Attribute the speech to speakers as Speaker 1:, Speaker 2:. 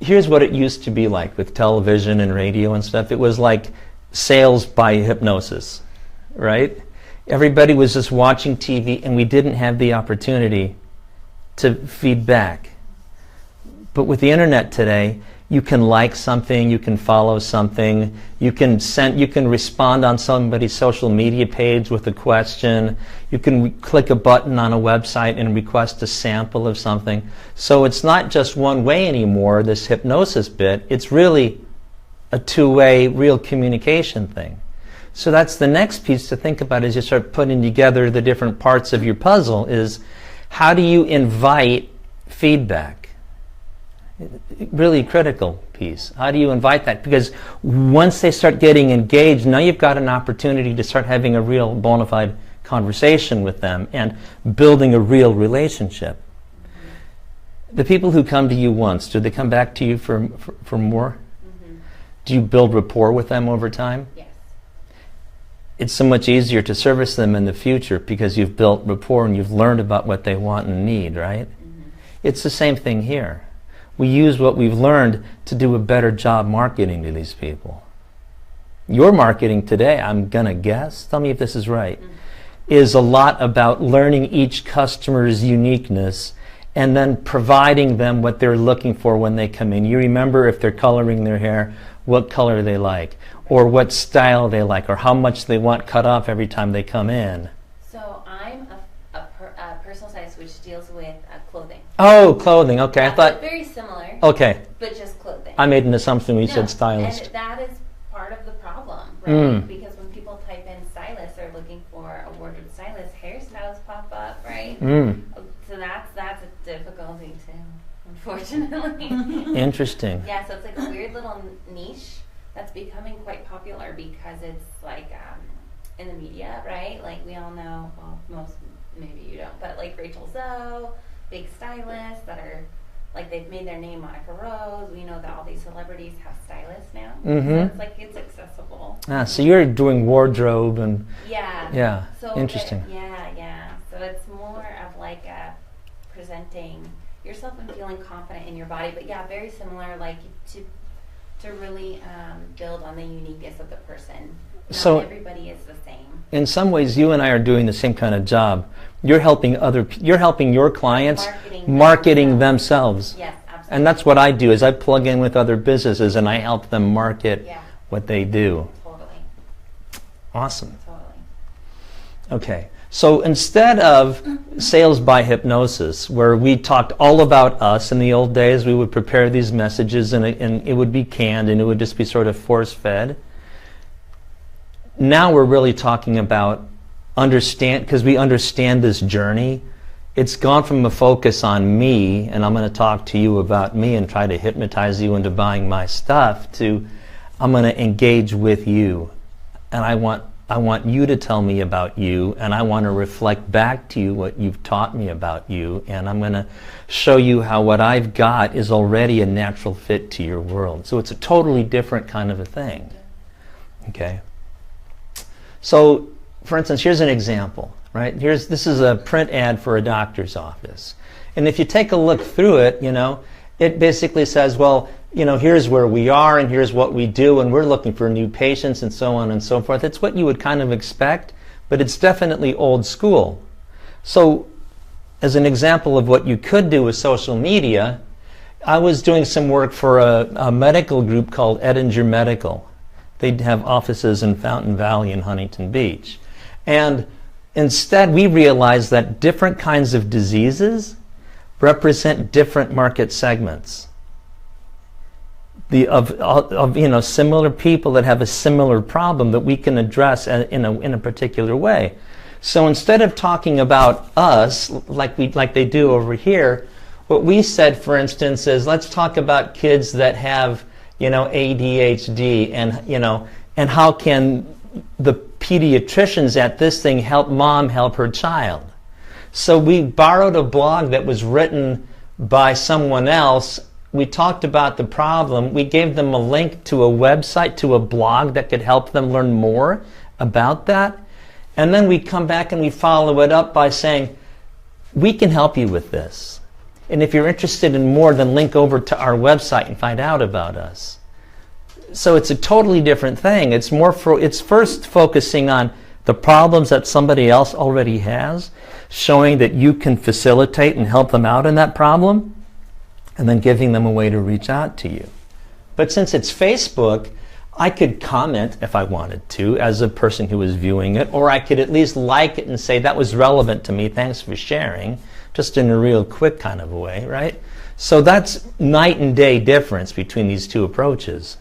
Speaker 1: here's what it used to be like with television and radio and stuff. It was like sales by hypnosis, right? Everybody was just watching TV, and we didn't have the opportunity to feed back. But with the internet today, you can like something, you can follow something, you can respond on somebody's social media page with a question, you can click a button on a website and request a sample of something. So it's not just one way anymore, this hypnosis bit, it's really a two-way real communication thing. So that's the next piece to think about as you start putting together the different parts of your puzzle is how do you invite feedback? Really critical piece. How do you invite that? Because once they start getting engaged, now you've got an opportunity to start having a real bona fide conversation with them and building a real relationship. The people who come to you once, do they come back to you for more? Do you build rapport with them over time?
Speaker 2: Yes.
Speaker 1: It's so much easier to service them in the future because you've built rapport and you've learned about what they want and need, right? It's the same thing here. We use what we've learned to do a better job marketing to these people. Your marketing today, I'm going to guess, tell me if this is right, is a lot about learning each customer's uniqueness and then providing them what they're looking for when they come in. You remember if they're coloring their hair, what color they like, or what style they like, or how much they want cut off every time they come in.
Speaker 2: So I'm a personal stylist which deals with clothing.
Speaker 1: Oh, clothing. Okay, I thought.
Speaker 2: Very similar.
Speaker 1: Okay.
Speaker 2: But just clothing.
Speaker 1: I made an assumption when you said stylist.
Speaker 2: And that is part of the problem, right? Because when people type in stylist, they're looking for a wardrobe stylist. Hairstyles pop up, right? So that's a difficulty too, unfortunately.
Speaker 1: Interesting.
Speaker 2: Yeah, so it's like a weird little niche that's becoming quite popular because it's like in the media, right? Like we all know, well, most maybe you don't, but like Rachel Zoe, big stylists that are like they've made their name, Monica Rose. We know that all these celebrities have stylists now. So it's like it's accessible.
Speaker 1: So you're doing wardrobe and
Speaker 2: yeah. So
Speaker 1: interesting.
Speaker 2: So it's more of like presenting yourself and feeling confident in your body, but yeah, very similar, like to really build on the uniqueness of the person. Not everybody is the same.
Speaker 1: In some ways, you and I are doing the same kind of job. You're helping your clients marketing themselves.
Speaker 2: Yes, absolutely.
Speaker 1: And that's what I do. Is I plug in with other businesses and I help them market what they do.
Speaker 2: Totally.
Speaker 1: Awesome.
Speaker 2: Totally.
Speaker 1: Okay. So instead of sales by hypnosis, where we talked all about us in the old days, we would prepare these messages and it would be canned and it would just be sort of force-fed. Now we're really talking about because we understand this journey. It's gone from a focus on me, and I'm going to talk to you about me and try to hypnotize you into buying my stuff, to I'm going to engage with you. And I want you to tell me about you, and I want to reflect back to you what you've taught me about you, and I'm going to show you how what I've got is already a natural fit to your world. So it's a totally different kind of a thing. Okay? So, for instance, here's an example, right? This is a print ad for a doctor's office. And if you take a look through it, it basically says, well, here's where we are and here's what we do and we're looking for new patients and so on and so forth. It's what you would kind of expect, but it's definitely old school. So, as an example of what you could do with social media, I was doing some work for a medical group called Edinger Medical. They'd have offices in Fountain Valley and Huntington Beach. And instead, we realized that different kinds of diseases represent different market segments. Of similar people that have a similar problem that we can address in a particular way. So instead of talking about us like they do over here, what we said, for instance, is let's talk about kids that have ADHD and how can the pediatricians at this thing help mom help her child. So we borrowed a blog that was written by someone else. We talked about the problem. We gave them a link to a website, to a blog that could help them learn more about that. And then we come back and we follow it up by saying, we can help you with this. And if you're interested in more, then link over to our website and find out about us. So it's a totally different thing. It's first focusing on the problems that somebody else already has, showing that you can facilitate and help them out in that problem, and then giving them a way to reach out to you. But since it's Facebook, I could comment if I wanted to as a person who was viewing it, or I could at least like it and say, that was relevant to me, thanks for sharing, just in a real quick kind of a way, right? So that's night and day difference between these two approaches.